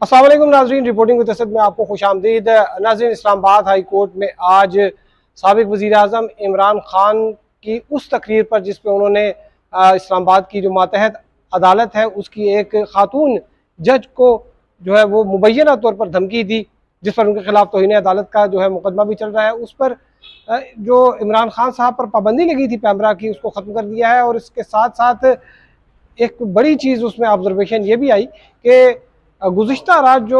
अस्सलाम वालेकुम नाज़रीन, रिपोर्टिंग विद असद में आपको खुशामदीद। नाज़रीन, इस्लामाबाद हाई कोर्ट में आज साबिक वज़ीर आज़म इमरान खान की उस तकरीर पर जिस पर उन्होंने इस्लामाबाद की जो मातहत अदालत है उसकी एक खातून जज को जो है वो मुबैना तौर पर धमकी दी, जिस पर उनके खिलाफ तौहीन अदालत का जो है मुकदमा भी चल रहा है, उस पर जो इमरान खान साहब पर पाबंदी लगी थी पैमरा की, उसको ख़त्म कर दिया है। और इसके साथ साथ एक बड़ी चीज़ उसमें ऑब्जर्वेशन ये भी आई कि गुज़िश्ता रात जो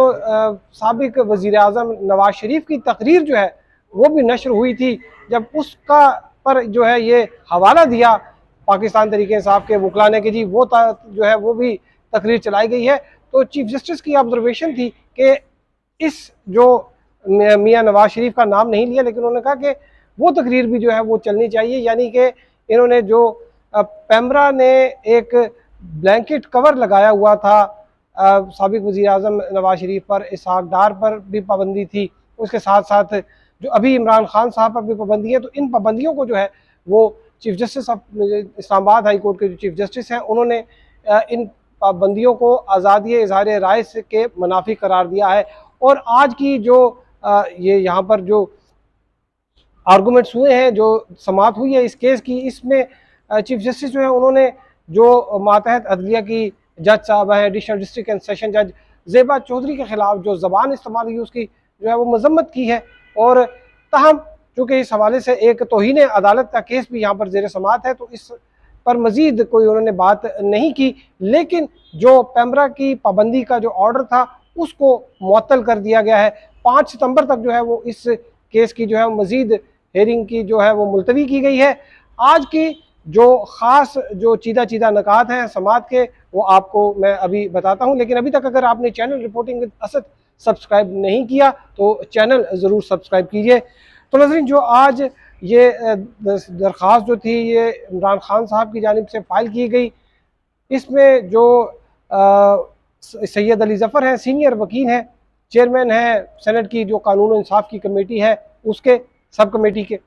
साबिक वज़ीर आज़म नवाज शरीफ की तकरीर जो है वो भी नशर हुई थी, जब उसका पर जो है ये हवाला दिया पाकिस्तान तहरीक इंसाफ के वकला ने कि जी वो जो है वो भी तकरीर चलाई गई है। तो चीफ जस्टिस की ऑब्जर्वेशन थी कि इस जो मियाँ नवाज शरीफ का नाम नहीं लिया, लेकिन उन्होंने कहा कि वो तकरीर भी जो है वो चलनी चाहिए, यानी कि इन्होंने जो पैमरा ने एक ब्लैंकेट कवर लगाया हुआ था साबिक वज़ीर आज़म नवाज शरीफ पर, इसहाक डार पर भी पाबंदी थी, उसके साथ साथ जो अभी इमरान खान साहब पर भी पाबंदी है। तो इन पाबंदियों को जो है वो chief justice of Islamabad high court के जो चीफ जस्टिस हैं उन्होंने इन पाबंदियों को आज़ादी इज़हार राय के मुनाफी करार दिया है। और आज की जो ये यहाँ पर जो आर्गूमेंट्स हुए हैं, जो समाअत हुई है इस केस की, इसमें चीफ जस्टिस जो है उन्होंने जो मातहत अदलिया की जज साहब हैं, एडिशनल डिस्ट्रिक्ट एंड सेशन जज ज़ेबा चौधरी के खिलाफ जो ज़बान इस्तेमाल हुई उसकी जो है वो मजम्मत की है। और ताहम चूँकि इस हवाले से एक तौहीन अदालत का केस भी यहाँ पर ज़ेर समाअत है, तो इस पर मज़ीद कोई उन्होंने बात नहीं की, लेकिन जो पैमरा की पाबंदी का जो ऑर्डर था उसको मुअत्तल कर दिया गया है। 5 सितंबर तक जो है वो इस केस की जो है मज़ीद हेयरिंग की जो है वो मुलतवी की गई है। आज की जो ख़ास जो चीदा नकात हैं समाअत के, वो आपको मैं अभी बताता हूँ, लेकिन अभी तक अगर आपने channel reporting with Asad subscribe नहीं किया तो चैनल ज़रूर सब्सक्राइब कीजिए। तो नाज़रीन, जो आज ये दरख्वास्त जो थी ये इमरान खान साहब की जानिब से फ़ाइल की गई, इसमें जो सैयद अली ज़फ़र हैं, सीनियर वकील हैं, चेयरमैन हैं सेनेट की जो कानून और इंसाफ की कमेटी है उसके सब कमेटी के,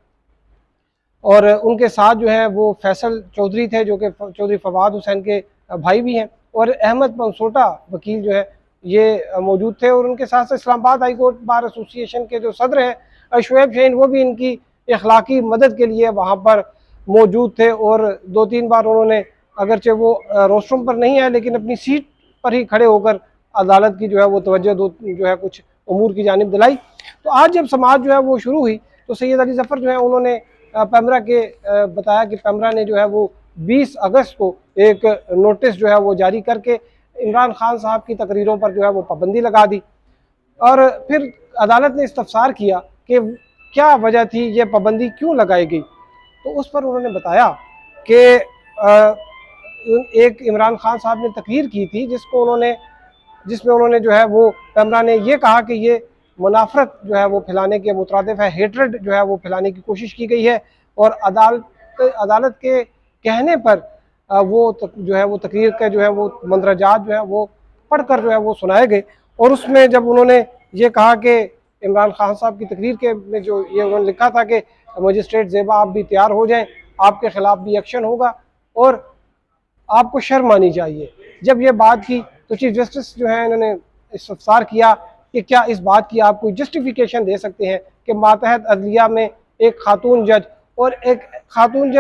और उनके साथ जो है वो फैसल चौधरी थे जो कि चौधरी फवाद हुसैन के भाई भी हैं, और अहमद मंसूटा वकील जो है ये मौजूद थे। और उनके साथ साथ Islamabad high court bar association के जो सदर हैं शुएब शहीन, वो भी इनकी इखलाकी मदद के लिए वहाँ पर मौजूद थे। और 2-3 बार उन्होंने, अगरचे वो रोस्ट्रूम पर नहीं आए, लेकिन अपनी सीट पर ही खड़े होकर अदालत की जो है वो तवज्जो जो है कुछ उमूर की जानिब दिलाई। तो आज जब समाअत जो है वो शुरू हुई तो सैयद अली ज़फ़र जो है उन्होंने पैमरा के बताया कि पैमरा ने जो है वो 20 अगस्त को एक नोटिस जो है वो जारी करके इमरान खान साहब की तकरीरों पर जो है वो पाबंदी लगा दी। और फिर अदालत ने इस्तफसार किया कि क्या वजह थी, ये पाबंदी क्यों लगाई गई। तो उस पर उन्होंने बताया कि एक इमरान खान साहब ने तकरीर की थी जिसमें उन्होंने जो है वो पैमरा ने ये कहा कि ये मुनाफरत जो है वो फैलाने के मुतरादिफ है, हेट्रेड जो है वो फैलाने की कोशिश की गई है। और अदालत के कहने पर जो है वो तकरीर का जो है वो मंदरजात जो है वो पढ़कर जो है वो सुनाए गए। और उसमें जब उन्होंने ये कहा कि इमरान खान साहब की तकरीर के में जो ये उन्होंने लिखा था कि मजिस्ट्रेट ज़ेबा आप भी तैयार हो जाएं, आपके ख़िलाफ़ भी एक्शन होगा और आपको शर्म आनी चाहिए। जब ये बात की तो चीफ जस्टिस जो है इन्होंने इस्तफसार किया कि क्या इस बात की आप कोई जस्टिफिकेशन दे सकते हैं कि मातहत अदलिया में एक खातून जज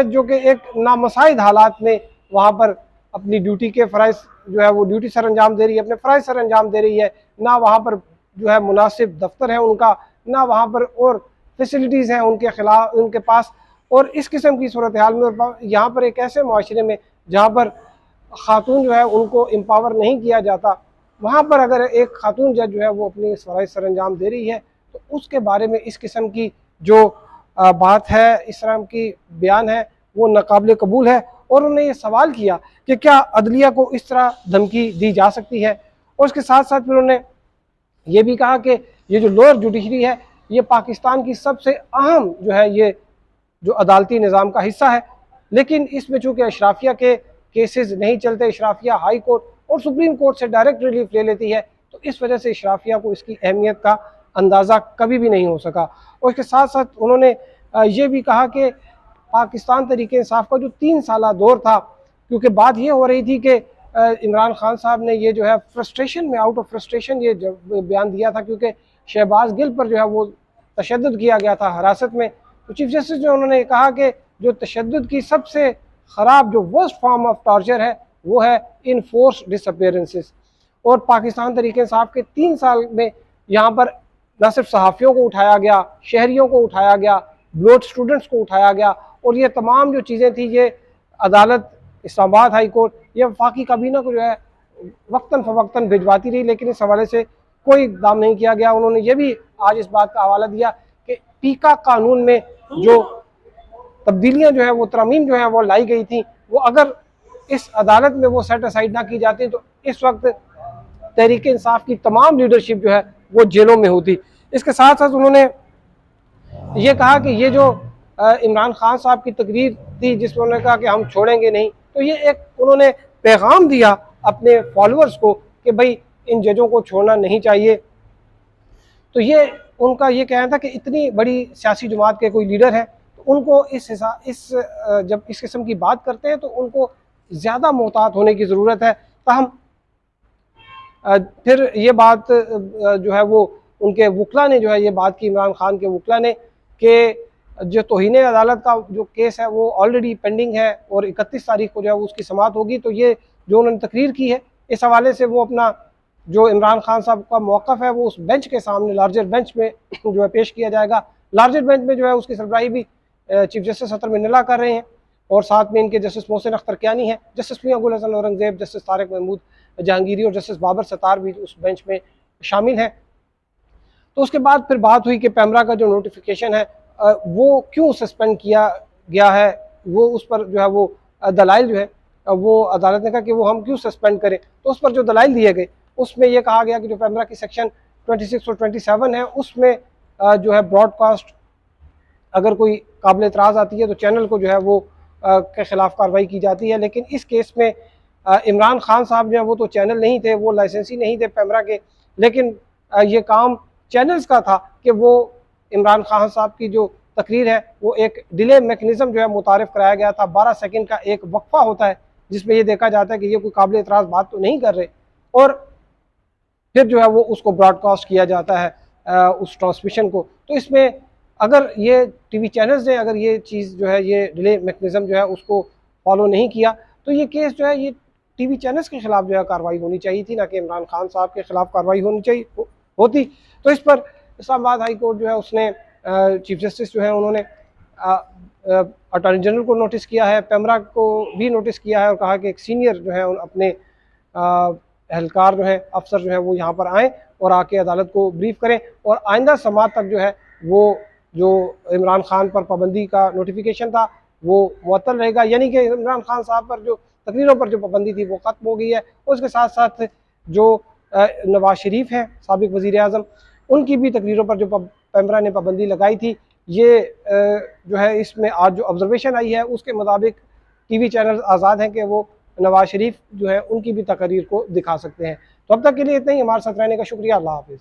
जो कि एक नामसाइद हालात में वहाँ पर अपनी ड्यूटी के फ़राइज़ जो है वो ड्यूटी सर अंजाम दे रही है, अपने फ़राइज़ सर अंजाम दे रही है, ना वहाँ पर जो है मुनासिब दफ्तर है उनका, ना वहाँ पर और फैसिलिटीज़ हैं उनके पास। और इस किस्म की सूरत हाल में यहाँ पर एक ऐसे माशरे में जहाँ पर खातून जो है उनको एम्पावर नहीं किया जाता, वहाँ पर अगर एक खातून जज जो है वो अपनी फ़राइज़ सर अंजाम दे रही है तो उसके बारे में इस किस्म की जो बात है, इस तरह की बयान है, वो नाकाबिल कबूल है। और उन्होंने ये सवाल किया कि क्या अदलिया को इस तरह धमकी दी जा सकती है। और उसके साथ साथ फिर उन्होंने ये भी कहा कि ये जो लोअर जुडिशरी है ये पाकिस्तान की सबसे अहम जो है ये जो अदालती निज़ाम का हिस्सा है, लेकिन इसमें चूँकि अशराफिया के केसेस नहीं चलते, अशराफिया हाई कोर्ट और सुप्रीम कोर्ट से डायरेक्ट रिलीफ ले लेती है, तो इस वजह से अशराफिया को इसकी अहमियत का अंदाज़ा कभी भी नहीं हो सका। और इसके साथ साथ उन्होंने ये भी कहा कि पाकिस्तान तहरीक इंसाफ का जो 3 साला दौर था, क्योंकि बात ये हो रही थी कि इमरान खान साहब ने ये जो है फ्रस्ट्रेशन में, आउट ऑफ फ्रस्ट्रेशन ये बयान दिया था, क्योंकि शहबाज गिल पर जो है वो तशद्दुद किया गया था हिरासत में। तो चीफ जस्टिस जो उन्होंने कहा कि जो तशद्दुद की सबसे ख़राब जो वर्स्ट फॉर्म ऑफ टॉर्चर है वो है इनफोर्स डिसअपीयरेंसेस। और पाकिस्तान तहरीक इंसाफ के 3 साल में यहाँ पर न सिर्फ सहाफ़ियों को उठाया गया, शहरियों को उठाया गया, ब्लोट स्टूडेंट्स को उठाया गया, और ये तमाम जो चीज़ें थी ये अदालत इस्लामाबाद हाई कोर्ट ये वफाकी काबीना को जो है वक्तन फ़वक्तन भिजवाती रही, लेकिन इस हवाले से कोई इक़दाम नहीं किया गया। उन्होंने ये भी आज इस बात का हवाला दिया कि पीका कानून में जो तब्दीलियाँ जो है वो तरमीम जो है वो लाई गई थी, वो अगर इस अदालत में वो सेट असाइड ना की जाती तो इस वक्त तहरीक इंसाफ की तमाम लीडरशिप जो है वो जेलों में होती। इसके साथ साथ उन्होंने ये कहा कि ये जो इमरान खान साहब की तकरीर थी जिसमें उन्होंने कहा कि हम छोड़ेंगे नहीं, तो ये एक उन्होंने पैगाम दिया अपने फॉलोअर्स को कि भाई इन जजों को छोड़ना नहीं चाहिए। तो ये उनका ये कहना था कि इतनी बड़ी सियासी जमात के कोई लीडर हैं तो उनको जब इस किस्म की बात करते हैं तो उनको ज़्यादा मोहतात होने की ज़रूरत है। ताहम फिर ये बात जो है वो उनके वकला ने जो है ये बात की, इमरान खान के वकला ने, कि जो तौहीन अदालत का जो केस है वो ऑलरेडी पेंडिंग है और 31 तारीख को जो है उसकी समाअत होगी। तो ये जो उन्होंने तकरीर की है इस हवाले से वो अपना जो इमरान खान साहब का मौक़िफ़ है वो उस बेंच के सामने लार्जर बेंच में जो है पेश किया जाएगा। लार्जर बेंच में जो है उसकी सरबराही भी चीफ जस्टिस अतर मिन्नल्ला कर रहे हैं, और साथ में इनके जस्टिस मोहसिन अख्तर कियानी है, जस्टिस मियां गुल हसन औरंगज़ेब, जस्टिस तारिक महमूद जहांगीरी और जस्टिस बाबर सत्तार भी उस बेंच में शामिल हैं। तो उसके बाद फिर बात हुई कि पैमरा का जो नोटिफिकेशन है वो क्यों सस्पेंड किया गया है, वो उस पर जो है वो दलाइल जो है वो अदालत ने कहा कि वो हम क्यों सस्पेंड करें। तो उस पर जो दलाइल दिए गए उसमें यह कहा गया कि जो पैमरा की सेक्शन 26 और 27 है उसमें जो है ब्रॉडकास्ट अगर कोई काबिल एतराज़ आती है तो चैनल को जो है वो के ख़िलाफ़ कार्रवाई की जाती है। लेकिन इस केस में इमरान खान साहब जो है वो तो चैनल नहीं थे, वो लाइसेंसी नहीं थे पैमरा के, लेकिन ये काम चैनल्स का था कि वो इमरान खान साहब की जो तकरीर है वो एक डिले मैकेनिज़्म जो है मुतारिफ़ कराया गया था। 12 सेकंड का एक वक्फा होता है जिसमें ये देखा जाता है कि ये कोई काबिल एतराज़ बात तो नहीं कर रहे, और फिर जो है वो उसको ब्रॉडकास्ट किया जाता है उस ट्रांसमिशन को। तो इसमें अगर ये टीवी चैनल्स ने अगर ये चीज़ जो है ये डिले मैकेनिज़्म जो है उसको फॉलो नहीं किया तो ये केस जो है ये टीवी चैनल्स के ख़िलाफ़ जो है कार्रवाई होनी चाहिए थी, ना कि इमरान खान साहब के ख़िलाफ़ कार्रवाई होनी चाहिए होती। तो इस पर इस्लामाबाद हाई कोर्ट जो है उसने चीफ जस्टिस जो है उन्होंने अटॉर्नी जनरल को नोटिस किया है, पैमरा को भी नोटिस किया है, और कहा कि एक सीनियर जो है अपने एहलकार जो है अफसर जो है वो यहाँ पर आएँ और आके अदालत को ब्रीफ करें, और आइंदा समाअत तक जो है वो जो इमरान खान पर पाबंदी का नोटिफिकेशन था वो मुअत्तल रहेगा। यानी कि इमरान खान साहब पर जो तकरीरों पर जो पाबंदी थी वो ख़त्म हो गई है। उसके साथ साथ जो नवाज शरीफ हैं साबिक वज़ीर आज़म, उनकी भी तकरीरों पर जो पैमरा ने पाबंदी लगाई थी, ये जो है इसमें आज जो ऑब्जर्वेशन आई है उसके मुताबिक टीवी चैनल आज़ाद हैं कि वो नवाज शरीफ जो है उनकी भी तकरीर को दिखा सकते हैं। तो अब तक के लिए इतना ही। हमारे साथ रहने का शुक्रिया। अल्लाह हाफ़िज़।